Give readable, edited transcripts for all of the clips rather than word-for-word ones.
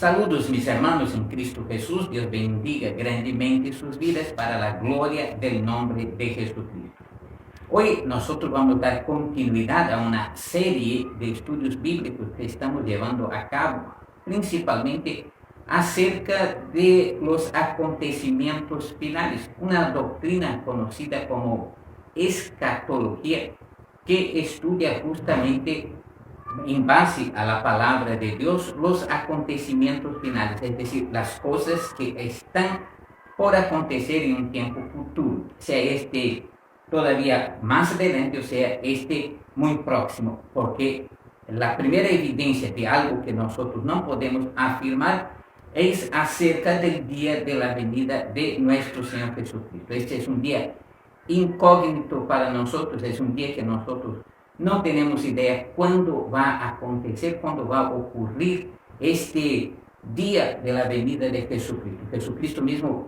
Saludos mis hermanos en Cristo Jesús, Dios bendiga grandemente sus vidas para la gloria del nombre de Jesucristo. Hoy nosotros vamos a dar continuidad a una serie de estudios bíblicos que estamos llevando a cabo, principalmente acerca de los acontecimientos finales, una doctrina conocida como escatología, que estudia justamente en base a la palabra de Dios los acontecimientos finales, es decir, las cosas que están por acontecer en un tiempo futuro, sea este todavía más adelante o sea este muy próximo, porque la primera evidencia de algo que nosotros no podemos afirmar es acerca del día de la venida de nuestro Señor Jesucristo. Este es un día incógnito para nosotros, es un día que nosotros no tenemos idea cuándo va a acontecer, cuándo va a ocurrir este día de la venida de Jesucristo. Jesucristo mismo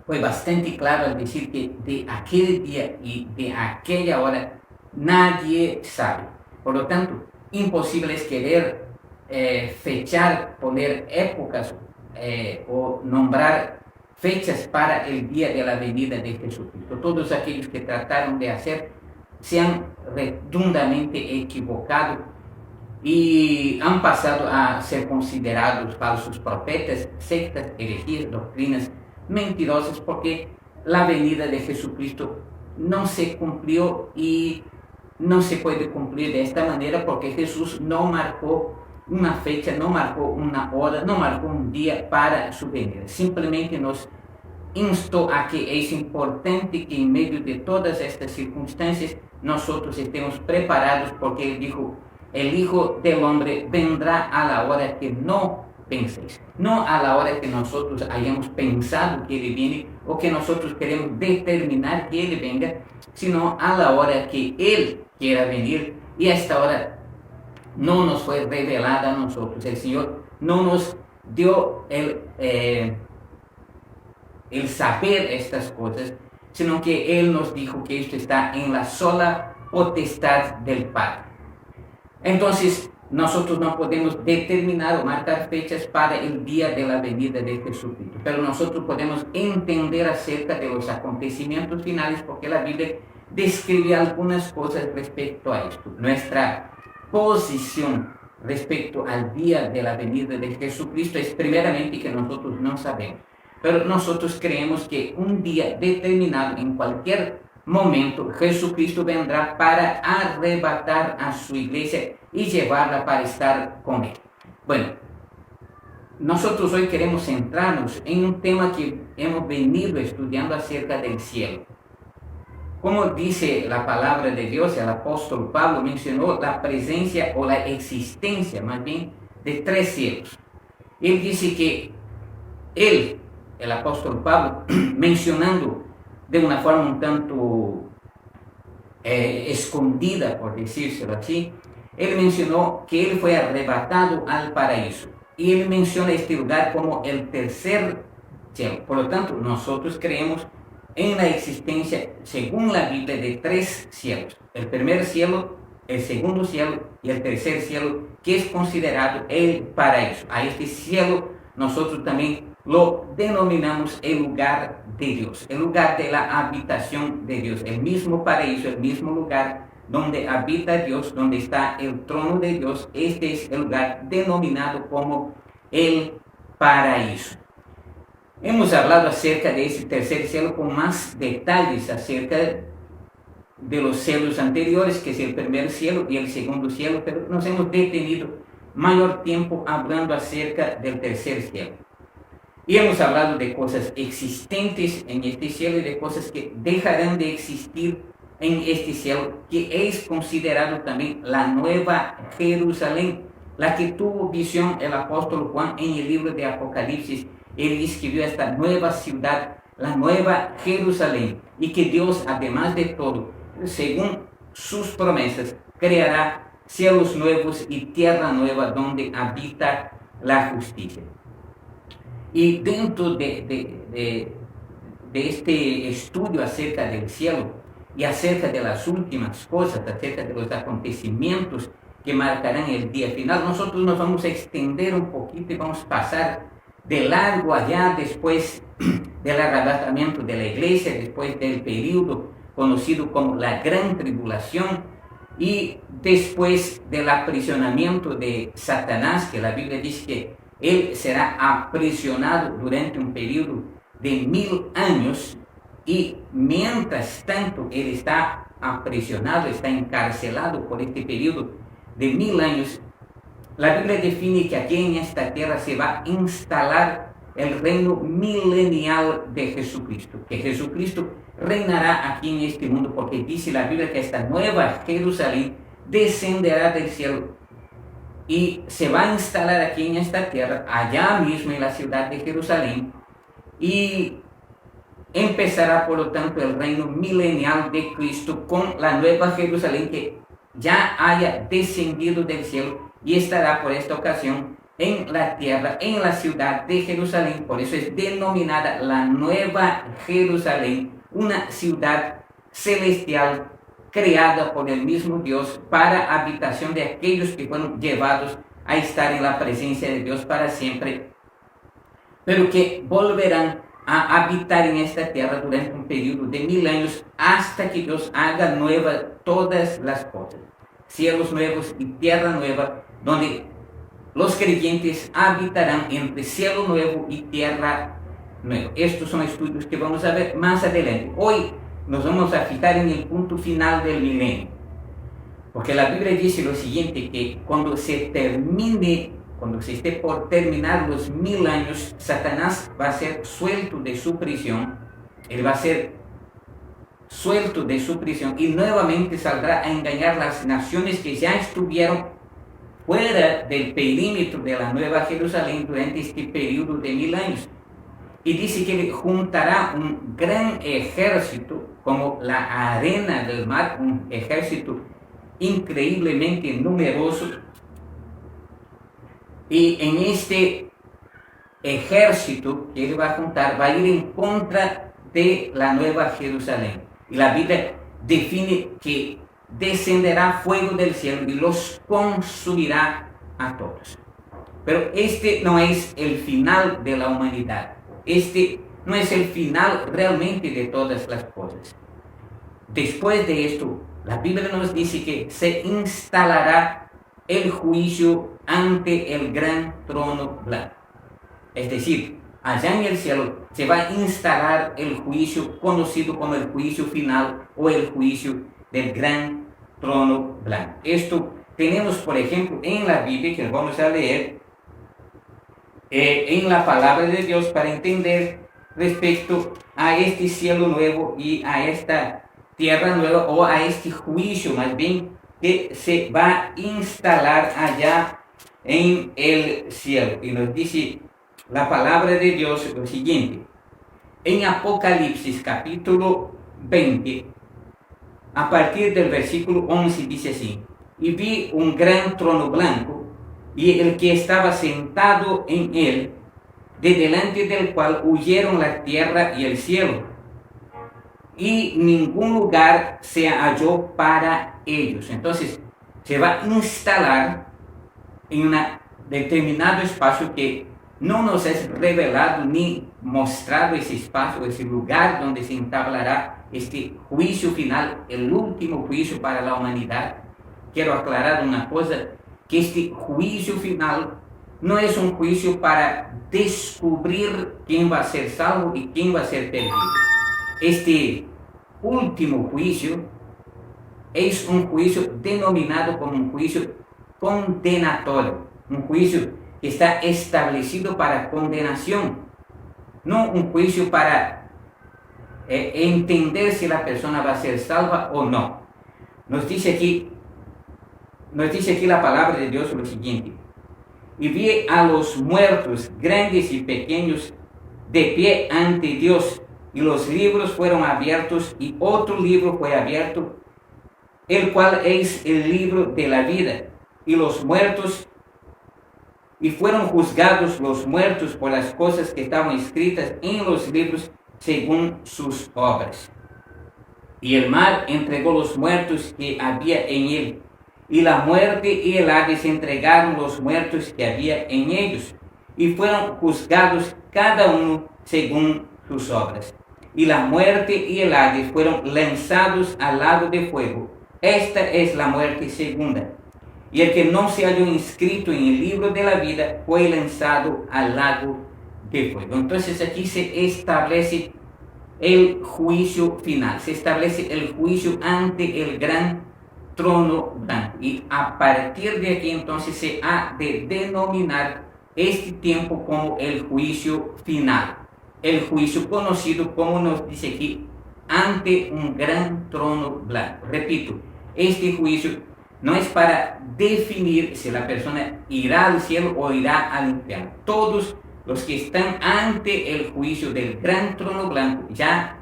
fue bastante claro al decir que de aquel día y de aquella hora nadie sabe. Por lo tanto, imposible es querer fechar, poner épocas o nombrar fechas para el día de la venida de Jesucristo. Todos aquellos que trataron de hacer se han redundamente equivocado y han pasado a ser considerados falsos profetas, sectas, herejías, doctrinas mentirosas, porque la venida de Jesucristo no se cumplió y no se puede cumplir de esta manera porque Jesús no marcó una fecha, no marcó una hora, no marcó un día para su venida. Simplemente nos insto a que es importante que en medio de todas estas circunstancias nosotros estemos preparados, porque Él dijo: el Hijo del Hombre vendrá a la hora que no penséis, no a la hora que nosotros hayamos pensado que Él viene o que nosotros queremos determinar que Él venga, sino a la hora que Él quiera venir, y a esta hora no nos fue revelada a nosotros. El Señor no nos dio el saber estas cosas, sino que Él nos dijo que esto está en la sola potestad del Padre. Entonces, nosotros no podemos determinar o marcar fechas para el día de la venida de Jesucristo, pero nosotros podemos entender acerca de los acontecimientos finales, porque la Biblia describe algunas cosas respecto a esto. Nuestra posición respecto al día de la venida de Jesucristo es primeramente que nosotros no sabemos. Pero nosotros creemos que un día determinado, en cualquier momento, Jesucristo vendrá para arrebatar a su iglesia y llevarla para estar con Él. Bueno, nosotros hoy queremos centrarnos en un tema que hemos venido estudiando acerca del cielo. Como dice la palabra de Dios, el apóstol Pablo mencionó la presencia o la existencia, más bien, de tres cielos. Él dice que el apóstol Pablo, mencionando de una forma un tanto escondida, por decírselo así, él mencionó que él fue arrebatado al paraíso, y él menciona este lugar como el tercer cielo. Por lo tanto, nosotros creemos en la existencia, según la Biblia, de tres cielos: el primer cielo, el segundo cielo y el tercer cielo, que es considerado el paraíso. A este cielo nosotros también lo denominamos el lugar de Dios, el lugar de la habitación de Dios, el mismo paraíso, el mismo lugar donde habita Dios, donde está el trono de Dios. Este es el lugar denominado como el paraíso. Hemos hablado acerca de ese tercer cielo con más detalles acerca de los cielos anteriores, que es el primer cielo y el segundo cielo, pero nos hemos detenido mayor tiempo hablando acerca del tercer cielo. Y hemos hablado de cosas existentes en este cielo y de cosas que dejarán de existir en este cielo, que es considerado también la nueva Jerusalén, la que tuvo visión el apóstol Juan en el libro de Apocalipsis. Él escribió esta nueva ciudad, la nueva Jerusalén, y que Dios, además de todo, según sus promesas, creará cielos nuevos y tierra nueva donde habita la justicia. Y dentro de este estudio acerca del cielo y acerca de las últimas cosas, acerca de los acontecimientos que marcarán el día final. Nosotros nos vamos a extender un poquito y vamos a pasar de largo allá después del arrebatamiento de la iglesia, después del periodo conocido como la Gran Tribulación y después del aprisionamiento de Satanás, que la Biblia dice que él será aprisionado durante un periodo de 1000 años y mientras tanto él está aprisionado, está encarcelado por este periodo de 1000 años. La Biblia define que aquí en esta tierra se va a instalar el reino milenial de Jesucristo, que Jesucristo reinará aquí en este mundo, porque dice la Biblia que esta nueva Jerusalén descenderá del cielo y se va a instalar aquí en esta tierra, allá mismo en la ciudad de Jerusalén, y empezará por lo tanto el reino milenial de Cristo con la nueva Jerusalén que ya haya descendido del cielo y estará por esta ocasión en la tierra, en la ciudad de Jerusalén. Por eso es denominada la Nueva Jerusalén, una ciudad celestial creada por el mismo Dios para habitación de aquellos que fueron llevados a estar en la presencia de Dios para siempre, pero que volverán a habitar en esta tierra durante un periodo de 1000 años hasta que Dios haga nuevas todas las cosas, cielos nuevos y tierra nueva, donde los creyentes habitarán entre cielo nuevo y tierra nueva. Estos son estudios que vamos a ver más adelante. Hoy nos vamos a fijar en el punto final del milenio, porque la Biblia dice lo siguiente, que cuando se esté por terminar los 1000 años, Satanás va a ser suelto de su prisión, él va a ser suelto de su prisión y nuevamente saldrá a engañar las naciones que ya estuvieron fuera del perímetro de la Nueva Jerusalén durante este periodo de 1000 años. Y dice que juntará un gran ejército como la arena del mar, un ejército increíblemente numeroso. Y en este ejército que él va a juntar, va a ir en contra de la Nueva Jerusalén. Y la Biblia define que descenderá fuego del cielo y los consumirá a todos. Pero este no es el final de la humanidad. Este no es el final realmente de todas las cosas. Después de esto, la Biblia nos dice que se instalará el juicio ante el gran trono blanco. Es decir, allá en el cielo se va a instalar el juicio conocido como el juicio final o el juicio del gran trono blanco. Esto tenemos, por ejemplo, en la Biblia, que vamos a leer en la palabra de Dios para entender respecto a este cielo nuevo y a esta tierra nueva, o a este juicio más bien que se va a instalar allá en el cielo. Y nos dice la palabra de Dios lo siguiente, en Apocalipsis capítulo 20, a partir del versículo 11 dice así, y vi un gran trono blanco, y el que estaba sentado en él, de delante del cual huyeron la tierra y el cielo, y ningún lugar se halló para ellos. Entonces, se va a instalar en un determinado espacio que no nos es revelado ni mostrado ese espacio, ese lugar donde se entablará este juicio final, el último juicio para la humanidad. Quiero aclarar una cosa, que este juicio final no es un juicio para descubrir quién va a ser salvo y quién va a ser perdido. Este último juicio es un juicio denominado como un juicio condenatorio, un juicio que está establecido para condenación, no un juicio para entender si la persona va a ser salva o no. Nos dice aquí la palabra de Dios lo siguiente, y vi a los muertos, grandes y pequeños, de pie ante Dios, y los libros fueron abiertos, y otro libro fue abierto, el cual es el libro de la vida, y los muertos, y fueron juzgados los muertos por las cosas que estaban escritas en los libros según sus obras. Y el mar entregó los muertos que había en él, y la muerte y el Hades entregaron los muertos que había en ellos, y fueron juzgados cada uno según sus obras. Y la muerte y el Hades fueron lanzados al lago de fuego. Esta es la muerte segunda. Y el que no se halló inscrito en el libro de la vida fue lanzado al lago de fuego. Entonces aquí se establece el juicio final, se establece el juicio ante el gran trono blanco. Y a partir de aquí entonces se ha de denominar este tiempo como el juicio final. El juicio conocido, como nos dice aquí, ante un gran trono blanco. Repito, este juicio no es para definir si la persona irá al cielo o irá al infierno. Todos los que están ante el juicio del gran trono blanco ya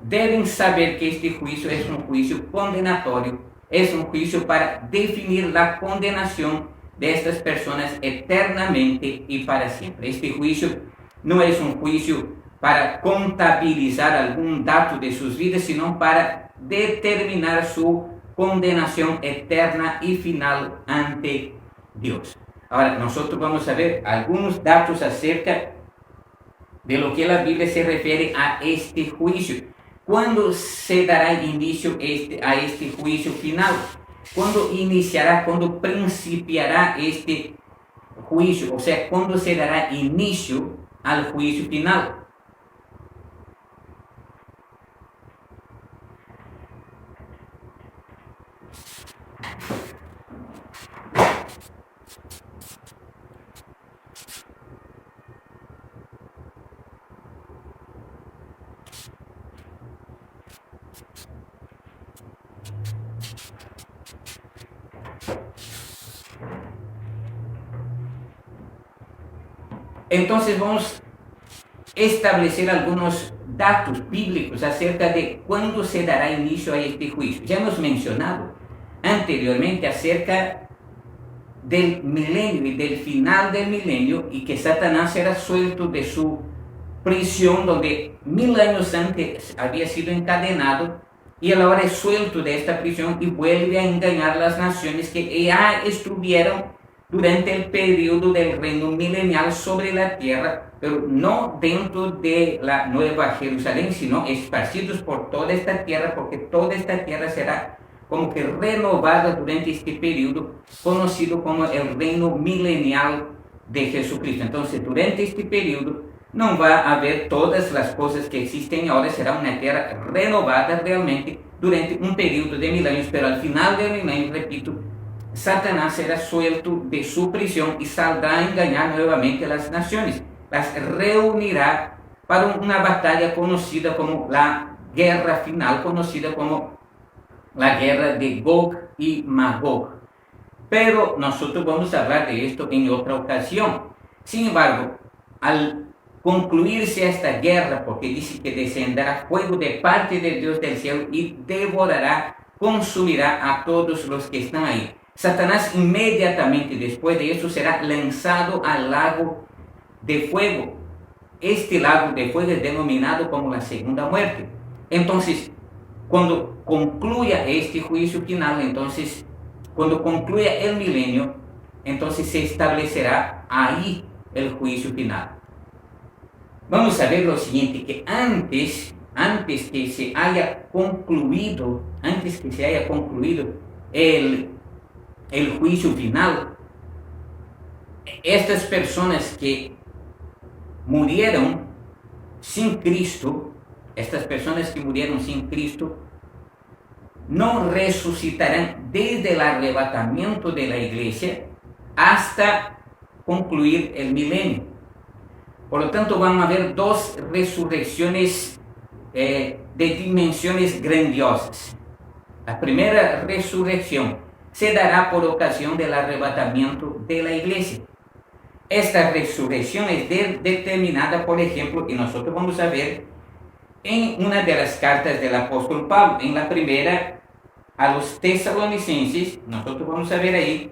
deben saber que este juicio es un juicio condenatorio, es un juicio para definir la condenación de estas personas eternamente y para siempre. Este juicio no es un juicio para contabilizar algún dato de sus vidas, sino para determinar su condenación eterna y final ante Dios. Ahora, nosotros vamos a ver algunos datos acerca de lo que la Biblia se refiere a este juicio. ¿Cuándo se dará inicio a este juicio final? ¿Cuándo iniciará, cuándo principiará este juicio? O sea, ¿cuándo se dará inicio al juicio final? Entonces vamos a establecer algunos datos bíblicos acerca de cuándo se dará inicio a este juicio. Ya hemos mencionado anteriormente acerca del milenio y del final del milenio, y que Satanás será suelto de su prisión donde 1000 años antes había sido encadenado, y él ahora es suelto de esta prisión y vuelve a engañar a las naciones que ya estuvieron durante el periodo del reino milenial sobre la tierra, pero no dentro de la Nueva Jerusalén, sino esparcidos por toda esta tierra, porque toda esta tierra será como que renovada durante este periodo conocido como el reino milenial de Jesucristo. Entonces, durante este periodo no va a haber todas las cosas que existen ahora, será una tierra renovada realmente durante un periodo de 1000 años, pero al final del milenio, repito, Satanás será suelto de su prisión y saldrá a engañar nuevamente a las naciones. Las reunirá para una batalla conocida como la guerra final, conocida como la guerra de Gog y Magog. Pero nosotros vamos a hablar de esto en otra ocasión. Sin embargo, al concluirse esta guerra, porque dice que descenderá fuego de parte de Dios del cielo y devorará, consumirá a todos los que están ahí. Satanás inmediatamente después de eso será lanzado al lago de fuego. Este lago de fuego es denominado como la segunda muerte. Entonces, cuando concluya este juicio final, entonces, cuando concluya el milenio, entonces se establecerá ahí el juicio final. Vamos a ver lo siguiente, que antes que se haya concluido el juicio final, estas personas que murieron sin Cristo, no resucitarán desde el arrebatamiento de la iglesia hasta concluir el milenio. Por lo tanto, van a haber dos resurrecciones de dimensiones grandiosas. La primera resurrección se dará por ocasión del arrebatamiento de la iglesia. Esta resurrección es determinada, por ejemplo, y nosotros vamos a ver en una de las cartas del apóstol Pablo, en la primera a los tesalonicenses, nosotros vamos a ver ahí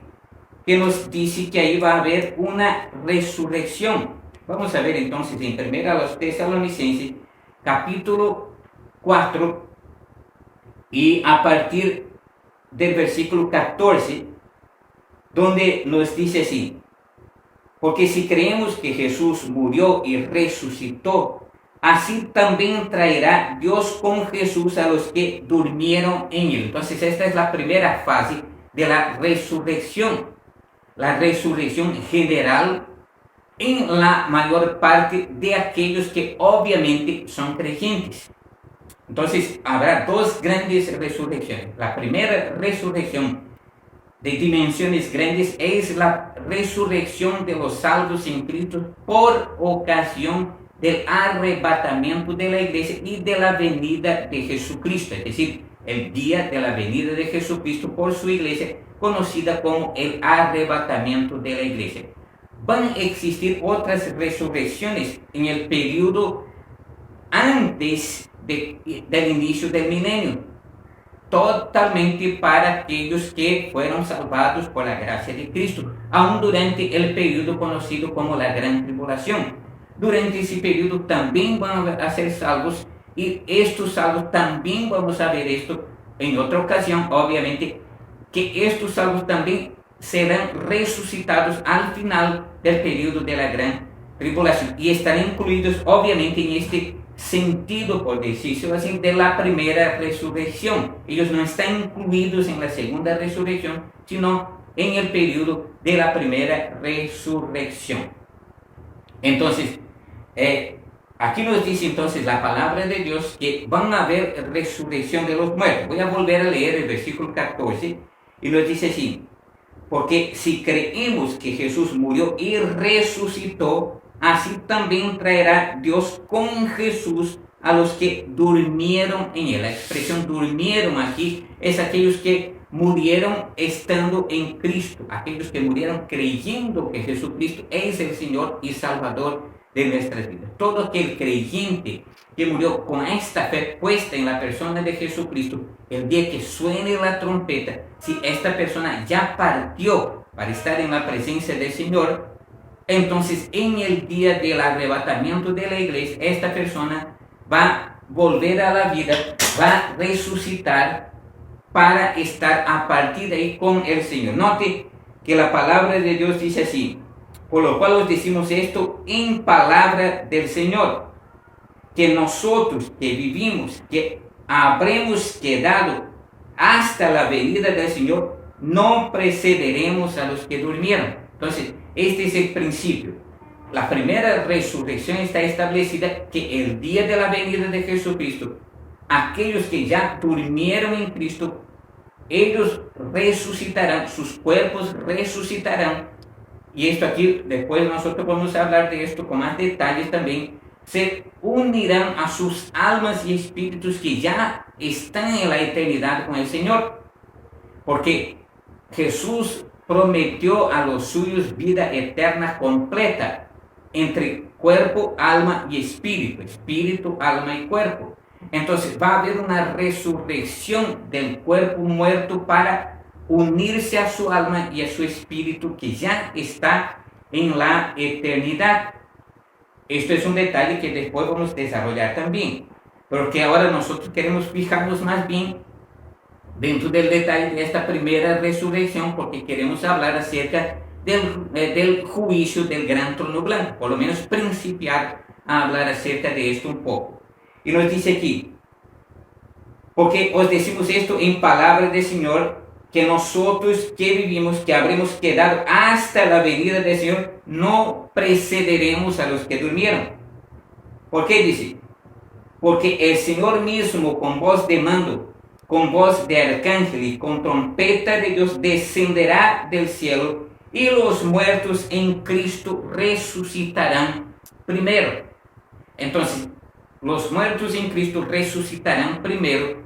que nos dice que ahí va a haber una resurrección. Vamos a ver entonces en primera a los tesalonicenses, capítulo 4, y a partir del versículo 14, donde nos dice así: porque si creemos que Jesús murió y resucitó, así también traerá Dios con Jesús a los que durmieron en él. Entonces esta es la primera fase de la resurrección general en la mayor parte de aquellos que obviamente son creyentes. Entonces habrá dos grandes resurrecciones. La primera resurrección de dimensiones grandes es la resurrección de los salvos en Cristo por ocasión del arrebatamiento de la iglesia y de la venida de Jesucristo, es decir, el día de la venida de Jesucristo por su iglesia, conocida como el arrebatamiento de la iglesia. Van a existir otras resurrecciones en el periodo antes del inicio del milenio, totalmente para aquellos que fueron salvados por la gracia de Cristo, aún durante el periodo conocido como la Gran Tribulación. Durante ese periodo también van a ser salvos, y estos salvos también vamos a ver esto en otra ocasión, obviamente, que estos salvos también serán resucitados al final del periodo de la Gran Tribulación y estarán incluidos obviamente en este sentido, por decirlo así, de la primera resurrección. Ellos no están incluidos en la segunda resurrección, sino en el periodo de la primera resurrección. Entonces, aquí nos dice entonces la palabra de Dios que van a haber resurrección de los muertos. Voy a volver a leer el versículo 14 y nos dice así: porque si creemos que Jesús murió y resucitó, así también traerá Dios con Jesús a los que durmieron en él. La expresión durmieron aquí es aquellos que murieron estando en Cristo, aquellos que murieron creyendo que Jesucristo es el Señor y Salvador de nuestras vidas. Todo aquel creyente que murió con esta fe puesta en la persona de Jesucristo, el día que suene la trompeta, si esta persona ya partió para estar en la presencia del Señor, entonces en el día del arrebatamiento de la iglesia, esta persona va a volver a la vida, va a resucitar para estar a partir de ahí con el Señor. Note que la palabra de Dios dice así: por lo cual os decimos esto en palabra del Señor, que nosotros que vivimos, que habremos quedado hasta la venida del Señor, no precederemos a los que durmieron. Entonces, este es el principio. La primera resurrección está establecida que el día de la venida de Jesucristo, aquellos que ya durmieron en Cristo, ellos resucitarán, sus cuerpos resucitarán. Y esto aquí, después nosotros vamos a hablar de esto con más detalles también. Se unirán a sus almas y espíritus que ya están en la eternidad con el Señor. Porque Jesús prometió a los suyos vida eterna completa entre cuerpo, alma y espíritu. Espíritu, alma y cuerpo. Entonces va a haber una resurrección del cuerpo muerto para unirse a su alma y a su espíritu que ya está en la eternidad. Esto es un detalle que después vamos a desarrollar también, pero que ahora nosotros queremos fijarnos más bien dentro del detalle de esta primera resurrección, porque queremos hablar acerca del juicio del gran trono blanco, por lo menos principiar a hablar acerca de esto un poco. Y nos dice aquí: porque os decimos esto en palabra del Señor, que nosotros que vivimos, que habremos quedado hasta la venida del Señor, no precederemos a los que durmieron. ¿Por qué dice? Porque el Señor mismo, con voz de mando, con voz de arcángel y con trompeta de Dios, descenderá del cielo, y los muertos en Cristo resucitarán primero. Entonces, los muertos en Cristo resucitarán primero.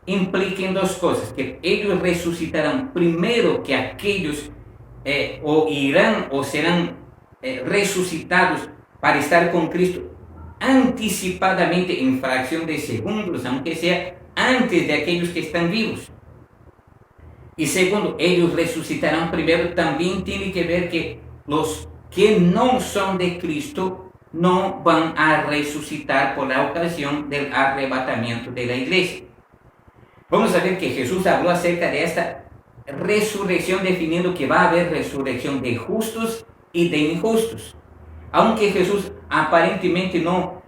Impliquen dos cosas: que ellos resucitarán primero que aquellos o irán o serán resucitados para estar con Cristo anticipadamente en fracción de segundos, aunque sea antes de aquellos que están vivos. Y segundo, ellos resucitarán primero también tiene que ver que los que no son de Cristo no van a resucitar por la ocasión del arrebatamiento de la iglesia. Vamos a ver que Jesús habló acerca de esta resurrección, definiendo que va a haber resurrección de justos y de injustos. Aunque Jesús aparentemente no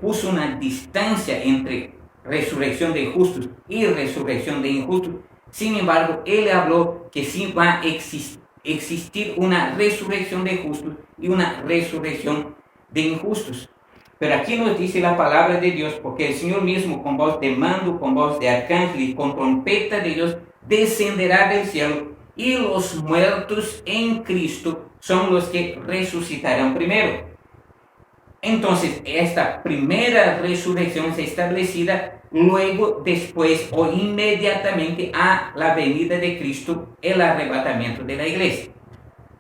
puso una distancia entre resurrección de justos y resurrección de injustos, sin embargo, Él habló que sí va a existir una resurrección de justos y una resurrección de injustos. Pero aquí nos dice la palabra de Dios, porque el Señor mismo con voz de mando, con voz de arcángel y con trompeta de Dios descenderá del cielo, y los muertos en Cristo son los que resucitarán primero. Entonces, esta primera resurrección es establecida luego, después o inmediatamente a la venida de Cristo, el arrebatamiento de la iglesia.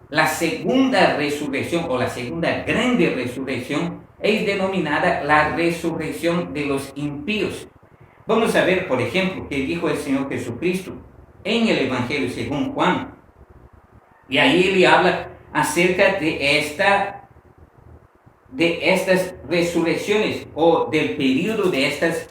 La segunda resurrección o la segunda grande resurrección es denominada la resurrección de los impíos. Vamos a ver, por ejemplo, qué dijo el Señor Jesucristo en el Evangelio según Juan. Y ahí él habla acerca de estas resurrecciones o del periodo de estas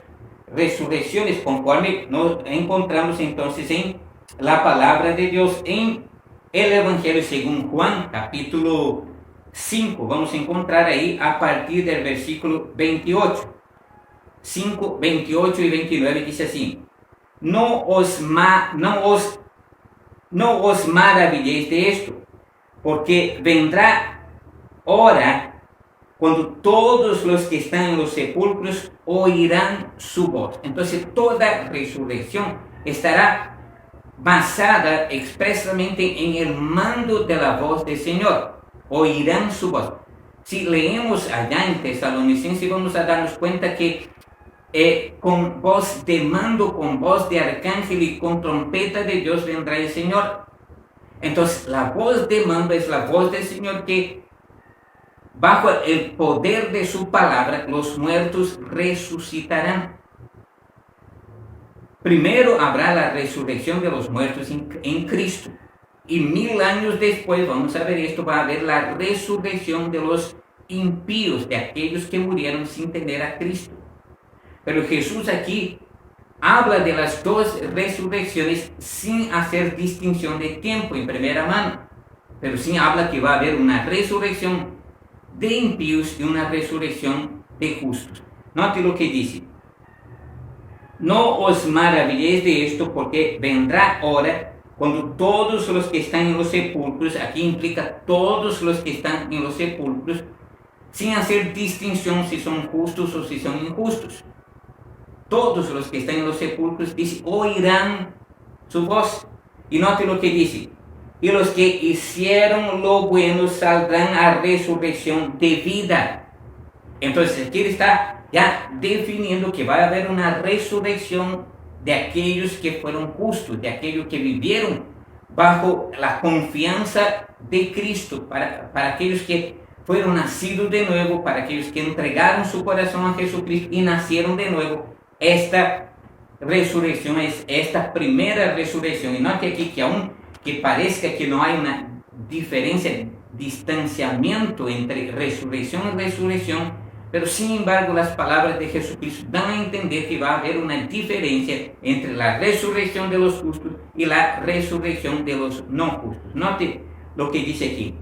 resurrecciones, conforme nos encontramos entonces en la palabra de Dios en el Evangelio según Juan, capítulo 5. Vamos a encontrar ahí a partir del versículo 28. 5, 28 y 29 dice así: No os maravilléis de esto, porque vendrá hora cuando todos los que están en los sepulcros oirán su voz. Entonces toda resurrección estará basada expresamente en el mando de la voz del Señor. Oirán su voz. Si leemos allá en Tesalonicenses, vamos a darnos cuenta que con voz de mando, con voz de arcángel y con trompeta de Dios vendrá el Señor. Entonces la voz de mando es la voz del Señor, que bajo el poder de su palabra los muertos resucitarán. Primero habrá la resurrección de los muertos en Cristo, y 1000 años después, vamos a ver esto, va a haber la resurrección de los impíos, de aquellos que murieron sin tener a Cristo. Pero Jesús aquí habla de las dos resurrecciones sin hacer distinción de tiempo en primera mano, pero sí habla que va a haber una resurrección de impíos y una resurrección de justos. Note lo que dice: No os maravilléis de esto, porque vendrá hora cuando todos los que están en los sepulcros, aquí implica todos los que están en los sepulcros, sin hacer distinción si son justos o si son injustos. Todos los que están en los sepulcros, dice, oirán su voz. Y note lo que dice: y los que hicieron lo bueno saldrán a resurrección de vida. Entonces aquí está ya definiendo que va a haber una resurrección de aquellos que fueron justos, de aquellos que vivieron bajo la confianza de Cristo, para aquellos que fueron nacidos de nuevo, para aquellos que entregaron su corazón a Jesucristo y nacieron de nuevo. Esta resurrección es esta primera resurrección. Y note aquí que aún que parezca que no hay una diferencia, distanciamiento entre resurrección y resurrección, pero sin embargo las palabras de Jesucristo dan a entender que va a haber una diferencia entre la resurrección de los justos y la resurrección de los no justos. Note lo que dice aquí: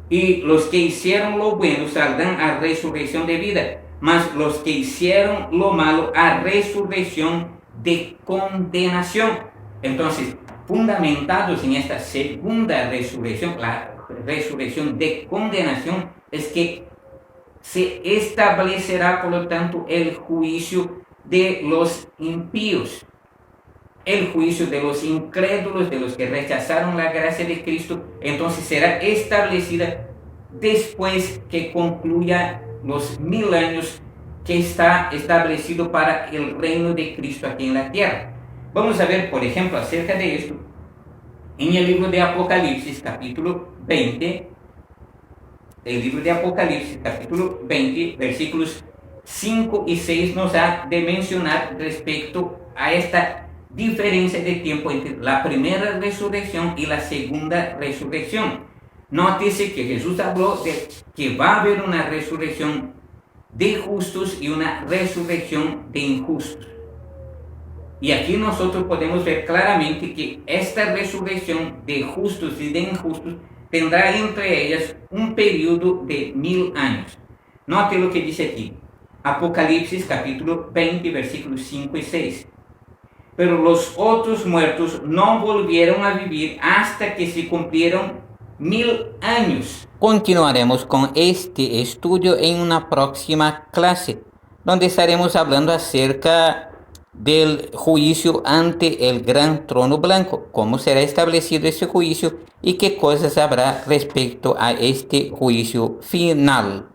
y los que hicieron lo bueno saldrán a resurrección de vida, mas los que hicieron lo malo a resurrección de condenación. Entonces, fundamentados en esta segunda resurrección, la resurrección de condenación, es que se establecerá, por lo tanto, el juicio de los impíos, el juicio de los incrédulos, de los que rechazaron la gracia de Cristo. Entonces será establecida después que concluya los 1000 años que está establecido para el reino de Cristo aquí en la tierra. Vamos a ver, por ejemplo, acerca de esto en el libro de Apocalipsis, capítulo 20. El libro de Apocalipsis, capítulo 20, versículos 5 y 6 nos ha de mencionar respecto a esta diferencia de tiempo entre la primera resurrección y la segunda resurrección. Nótese que Jesús habló de que va a haber una resurrección de justos y una resurrección de injustos. Y aquí nosotros podemos ver claramente que esta resurrección de justos y de injustos tendrá entre ellas un periodo de 1000 años. Note lo que dice aquí. Apocalipsis capítulo 20, versículos 5 y 6. Pero los otros muertos no volvieron a vivir hasta que se cumplieron 1000 años. Continuaremos con este estudio en una próxima clase, donde estaremos hablando acerca del juicio ante el gran trono blanco, cómo será establecido ese juicio y qué cosas habrá respecto a este juicio final.